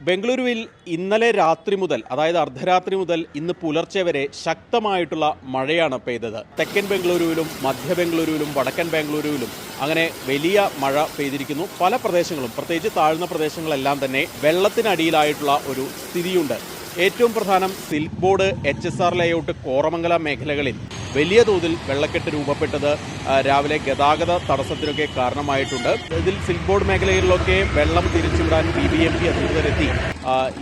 ബംഗളൂരുവിൽ ഇന്നലെ രാത്രി മുതൽ, അതായത് അർദ്ധരാത്രി മുതൽ ഇന്ന് പുലർച്ചെ വരെ ശക്തമായിട്ടുള്ള മഴയാണ് പെയ്തത്. തെക്കൻ ബംഗളൂരുവിലും മധ്യ ബംഗളൂരുവിലും വടക്കൻ ബംഗളൂരുവിലും അങ്ങനെ വലിയ മഴ പെയ്തിരിക്കുന്നു. പല പ്രദേശങ്ങളും, പ്രത്യേകിച്ച് താഴ്ന്ന പ്രദേശങ്ങളെല്ലാം തന്നെ വെള്ളത്തിനടിയിലായിട്ടുള്ള ഒരു സ്ഥിതിയുണ്ട്. ഏറ്റവും പ്രധാനം silk board, HSR layout, Koramangala മേഖലകളിൽ വലിയ തോതിൽ വെള്ളക്കെട്ട് രൂപപ്പെട്ടത് രാവിലെ ഗതാഗത തടസ്സത്തിനൊക്കെ കാരണമായിട്ടുണ്ട്. ഇതിൽ സിൽക്ക് ബോർഡ് മേഖലകളിലൊക്കെ വെള്ളം തിരിച്ചുവിടാൻ BBMP അധികൃതരെത്തി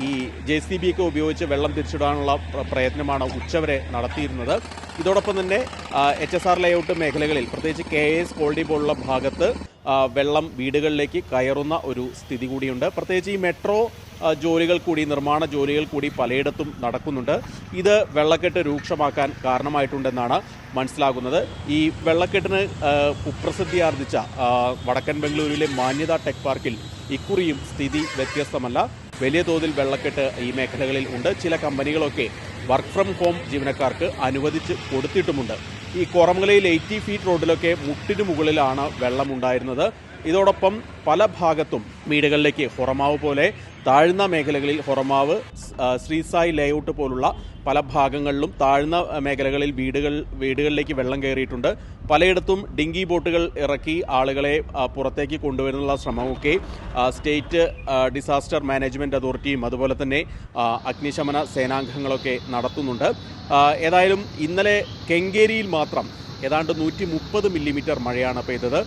ഈ JCB ഒക്കെ ഉപയോഗിച്ച് വെള്ളം തിരിച്ചുവിടാനുള്ള പ്രയത്നമാണ് ഉച്ചവരെ നടത്തിയിരുന്നത്. ഇതോടൊപ്പം തന്നെ HSR ലേഔട്ട് മേഖലകളിൽ, പ്രത്യേകിച്ച് KS കോളനി പോലുള്ള ഭാഗത്ത് വെള്ളം വീടുകളിലേക്ക് കയറുന്ന ഒരു സ്ഥിതി കൂടിയുണ്ട്. പ്രത്യേകിച്ച് ഈ മെട്രോ ജോലികൾ കൂടി, നിർമ്മാണ ജോലികൾ കൂടി പലയിടത്തും നടക്കുന്നുണ്ട്. ഇത് വെള്ളക്കെട്ട് രൂക്ഷമാക്കാൻ കാരണമായിട്ടുണ്ടെന്നാണ് മനസ്സിലാകുന്നത്. ഈ വെള്ളക്കെട്ടിന് കുപ്രസിദ്ധിയാർജിച്ച വടക്കൻ ബംഗളൂരുവിലെ മാന്യത ടെക് പാർക്കിൽ ഇക്കുറിയും സ്ഥിതി വ്യത്യസ്തമല്ല. വലിയ തോതിൽ വെള്ളക്കെട്ട് ഈ മേഖലകളിൽ ഉണ്ട്. ചില കമ്പനികളൊക്കെ വർക്ക് ഫ്രം ഹോം ജീവനക്കാർക്ക് അനുവദിച്ച് കൊടുത്തിട്ടുമുണ്ട്. ഈ കോറമംഗലയിൽ 80 ഫീറ്റ് റോഡിലൊക്കെ മുട്ടിനു മുകളിലാണ് വെള്ളമുണ്ടായിരുന്നത്. ഇതോടൊപ്പം പല ഭാഗത്തും വീടുകളിലേക്ക് ഹൊറമാവ് പോലെ താഴ്ന്ന മേഖലകളിൽ, ഹൊറമാവ്, ശ്രീസായി ലേഔട്ട് പോലുള്ള പല ഭാഗങ്ങളിലും താഴ്ന്ന മേഖലകളിൽ വീടുകളിലേക്ക് വെള്ളം കയറിയിട്ടുണ്ട്. പലയിടത്തും ഡിങ്കി ബോട്ടുകൾ ഇറക്കി ആളുകളെ പുറത്തേക്ക് കൊണ്ടുവരുന്നുള്ള ശ്രമമൊക്കെ സ്റ്റേറ്റ് ഡിസാസ്റ്റർ മാനേജ്മെൻറ്റ് അതോറിറ്റിയും അതുപോലെ തന്നെ അഗ്നിശമന സേനാംഗങ്ങളൊക്കെ നടത്തുന്നുണ്ട്. ഏതായാലും ഇന്നലെ കെങ്കേരിയിൽ മാത്രം ഏതാണ്ട് 130 മില്ലിമീറ്റർ മഴയാണ് പെയ്തത്.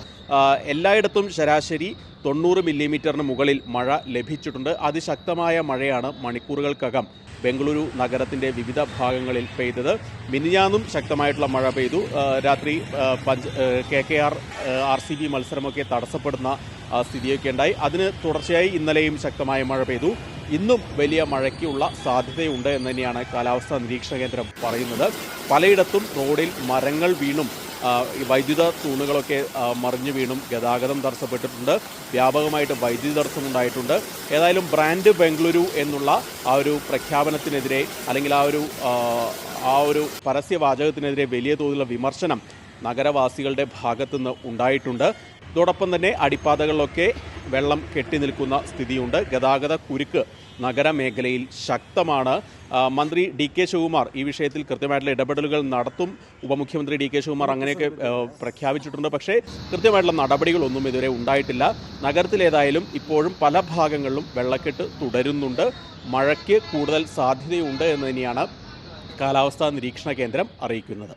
എല്ലായിടത്തും ശരാശരി 90 മില്ലിമീറ്ററിന് മുകളിൽ മഴ ലഭിച്ചിട്ടുണ്ട്. അതിശക്തമായ മഴയാണ് മണിക്കൂറുകൾക്കകം ബംഗളൂരു നഗരത്തിൻ്റെ വിവിധ ഭാഗങ്ങളിൽ പെയ്തത്. മിനിഞ്ഞാന്നും ശക്തമായിട്ടുള്ള മഴ പെയ്തു. രാത്രി KKR RCB മത്സരമൊക്കെ തടസ്സപ്പെടുന്ന സ്ഥിതിയൊക്കെ ഉണ്ടായി. അതിന് തുടർച്ചയായി ഇന്നലെയും ശക്തമായ മഴ പെയ്തു. ഇന്നും വലിയ മഴയ്ക്കുള്ള സാധ്യതയുണ്ട് എന്ന് തന്നെയാണ് കാലാവസ്ഥാ നിരീക്ഷണ കേന്ദ്രം പറയുന്നത്. പലയിടത്തും റോഡിൽ മരങ്ങൾ വീണും വൈദ്യുത തൂണുകളൊക്കെ മറിഞ്ഞു വീണും ഗതാഗതം തടസ്സപ്പെട്ടിട്ടുണ്ട്. വ്യാപകമായിട്ട് വൈദ്യുതി തടസ്സമുണ്ടായിട്ടുണ്ട്. ഏതായാലും ബ്രാൻഡ് ബംഗളൂരു എന്നുള്ള ആ ഒരു പ്രഖ്യാപനത്തിനെതിരെ, അല്ലെങ്കിൽ ആ ഒരു പരസ്യവാചകത്തിനെതിരെ വലിയ തോതിലുള്ള വിമർശനം നഗരവാസികളുടെ ഭാഗത്തുനിന്ന് ഉണ്ടായിട്ടുണ്ട്. ഇതോടൊപ്പം തന്നെ അടിപ്പാതകളിലൊക്കെ വെള്ളം കെട്ടി നിൽക്കുന്ന സ്ഥിതിയുണ്ട്. ഗതാഗത കുരുക്ക് നഗരമേഖലയിൽ ശക്തമാണ്. മന്ത്രി DK ശിവകുമാർ ഈ വിഷയത്തിൽ കൃത്യമായിട്ടുള്ള ഇടപെടലുകൾ നടത്തും. ഉപമുഖ്യമന്ത്രി DK ശിവകുമാർ അങ്ങനെയൊക്കെ പ്രഖ്യാപിച്ചിട്ടുണ്ട്. പക്ഷേ കൃത്യമായിട്ടുള്ള നടപടികളൊന്നും ഇതുവരെ ഉണ്ടായിട്ടില്ല. നഗരത്തിലേതായാലും ഇപ്പോഴും പല ഭാഗങ്ങളിലും വെള്ളക്കെട്ട് തുടരുന്നുണ്ട്. മഴയ്ക്ക് കൂടുതൽ സാധ്യതയുണ്ട് എന്ന് തന്നെയാണ് കാലാവസ്ഥാ നിരീക്ഷണ കേന്ദ്രം അറിയിക്കുന്നത്.